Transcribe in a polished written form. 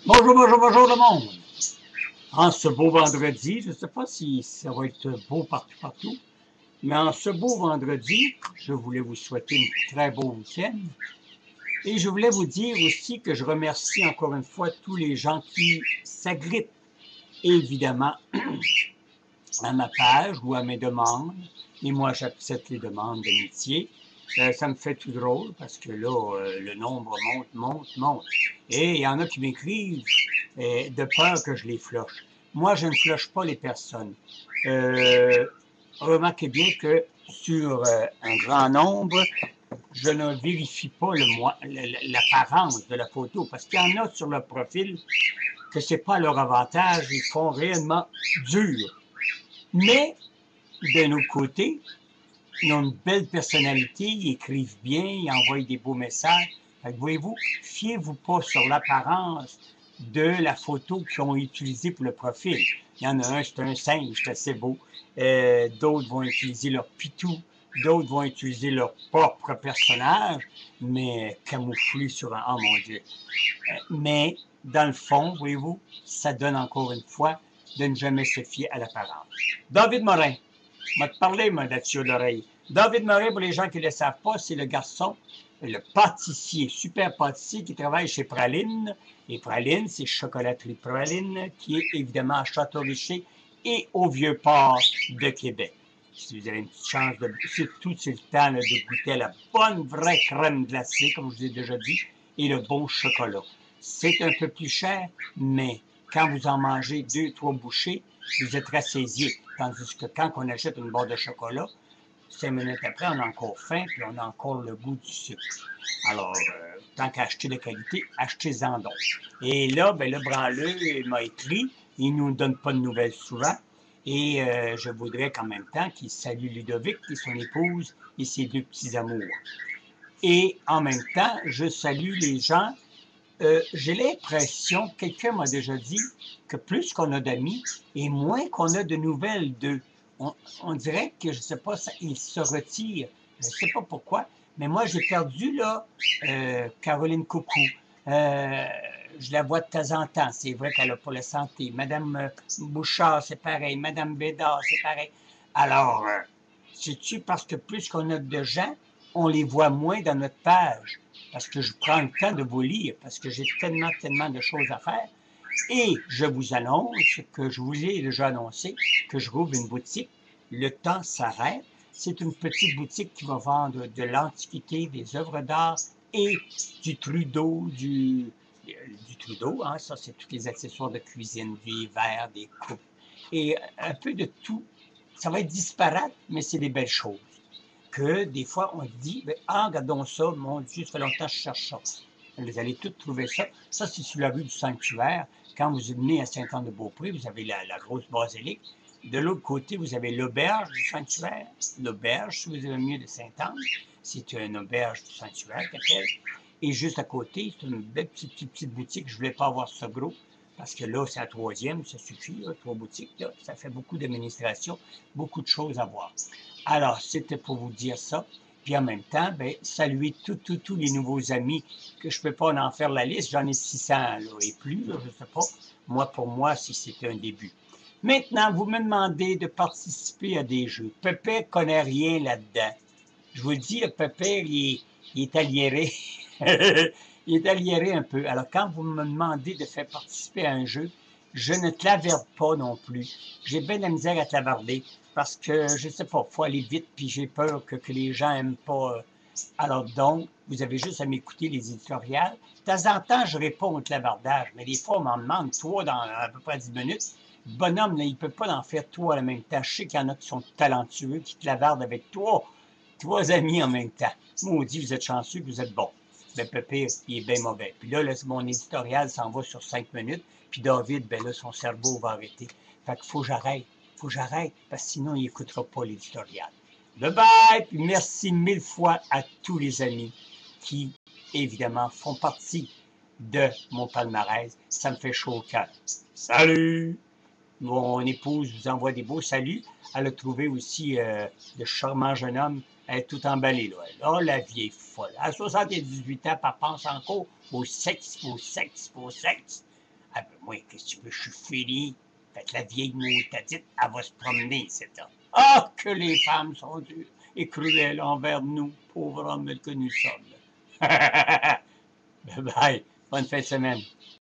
Bonjour, bonjour, bonjour le monde! En ce beau vendredi, je ne sais pas si ça va être beau partout, partout, mais en ce beau vendredi, je voulais vous souhaiter un très beau week-end. Et je voulais vous dire aussi que je remercie encore une fois tous les gens qui s'agrippent, évidemment, à ma page ou à mes demandes. Et moi, j'accepte les demandes d'amitié. Ça me fait tout drôle parce que là, le nombre monte. Et il y en a qui m'écrivent de peur que je les floche. Moi, je ne floche pas les personnes. Euh, Remarquez bien que sur un grand nombre, je ne vérifie pas l'apparence de la photo parce qu'il y en a sur leur profil que ce n'est pas leur avantage, ils font réellement dur. Mais d'un autre côté, ils ont une belle personnalité, ils écrivent bien, ils envoient des beaux messages. Fait que voyez-vous, fiez-vous pas sur l'apparence de la photo qu'ils ont utilisée pour le profil. Il y en a un, c'est un singe, c'est assez beau. D'autres vont utiliser leur pitou. D'autres vont utiliser leur propre personnage, mais camouflé sur un... Oh mon Dieu! Mais, dans le fond, voyez-vous, ça donne encore une fois de ne jamais se fier à l'apparence. David Morin, m'a parlé, moi, là-dessus à l'oreille. David Morin, pour les gens qui ne le savent pas, c'est le garçon, le pâtissier, super pâtissier qui travaille chez Praline. Et Praline, c'est Chocolaterie Praline, qui est évidemment à Château-Richer et au Vieux-Port de Québec. Si vous avez une petite chance, surtout c'est le temps là, de goûter la bonne vraie crème glacée, comme je vous ai déjà dit, et le bon chocolat. C'est un peu plus cher, mais quand vous en mangez 2-3 bouchées, vous êtes rassasié. Tandis que quand on achète une barre de chocolat, 5 minutes après, on a encore faim, puis on a encore le goût du sucre. Alors, tant qu'à acheter de qualité, achetez-en donc. Et là, ben, le branleux m'a écrit, il ne nous donne pas de nouvelles souvent, et je voudrais qu'en même temps qu'il salue Ludovic et son épouse et ses deux petits amours. Et en même temps, je salue les gens. J'ai l'impression, quelqu'un m'a déjà dit, que plus qu'on a d'amis et moins qu'on a de nouvelles d'eux. On dirait que, je ne sais pas, ils se retirent. Je ne sais pas pourquoi, mais moi, j'ai perdu, là, Caroline Coucou. Euh, je la vois de temps en temps. C'est vrai qu'elle n'a pas la santé. Madame Bouchard, c'est pareil. Madame Bédard, c'est pareil. Alors, c'est-tu parce que plus qu'on a de gens, on les voit moins dans notre page? Parce que je prends le temps de vous lire, parce que j'ai tellement de choses à faire. Et je vous annonce que je vous ai déjà annoncé que je rouvre une boutique. Le temps s'arrête. C'est une petite boutique qui va vendre de l'antiquité, des œuvres d'art et du Trudeau, du Trudeau, hein, ça c'est tous les accessoires de cuisine, des verres, des coupes, et un peu de tout. Ça va être disparate, mais c'est des belles choses que des fois on dit, ah, regardons ça, mon Dieu, ça fait longtemps que je cherche ça. Vous allez tous trouver ça. Ça, c'est sur la rue du Sanctuaire. Quand vous venez à Saint-Anne-de-Beaupré, vous avez la grosse basilique. De l'autre côté, vous avez l'auberge du Sanctuaire. L'auberge, si vous avez mieux de Saint-Anne, c'est une auberge du Sanctuaire, qu'appelle. Et juste à côté, c'est une belle petite boutique. Je ne voulais pas avoir ça gros, parce que là, c'est la troisième, ça suffit, là, 3 boutiques. Là, ça fait beaucoup d'administration, beaucoup de choses à voir. Alors, c'était pour vous dire ça. Puis en même temps, ben, saluer tous les nouveaux amis, que je ne peux pas en faire la liste, j'en ai 600 là, et plus, là, je ne sais pas. Moi, pour moi, si c'était un début. Maintenant, vous me demandez de participer à des jeux. Pépé ne connaît rien là-dedans. Je vous le dis, le Pépé, il est aliéré. Il est aliéré un peu. Alors, quand vous me demandez de faire participer à un jeu, je ne clavarde pas non plus. J'ai bien de la misère à clavarder parce que, je ne sais pas, il faut aller vite, puis j'ai peur que les gens n'aiment pas. Alors donc, vous avez juste à m'écouter les éditoriales. De temps en temps, je réponds au clavardage, mais des fois, on m'en demande 3 dans à peu près 10 minutes. Le bonhomme, là, il ne peut pas en faire 3 à la même temps. Je sais qu'il y en a qui sont talentueux, qui clavardent avec 3 amis en même temps. Maudit, vous êtes chanceux, vous êtes bon. Ben, Pépé, il est bien mauvais. Puis là, mon éditorial s'en va sur 5 minutes. Puis David, ben là, son cerveau va arrêter. Fait qu'il faut que j'arrête, parce que sinon, il n'écoutera pas l'éditorial. Bye bye, puis merci 1000 fois à tous les amis qui, évidemment, font partie de mon palmarès. Ça me fait chaud au cœur. Salut! Mon épouse vous envoie des beaux saluts. Elle a trouvé aussi de charmants jeunes hommes. Elle est tout emballée, là. Oh, la vieille folle. À 78 ans, elle pense encore au sexe. Ah ben moi, qu'est-ce que tu veux, je suis fini. Fait que la vieille motadite, elle va se promener, c'est ça. Ah, que les femmes sont dures et cruelles envers nous, pauvres hommes que nous sommes. Bye bye, bonne fin de semaine.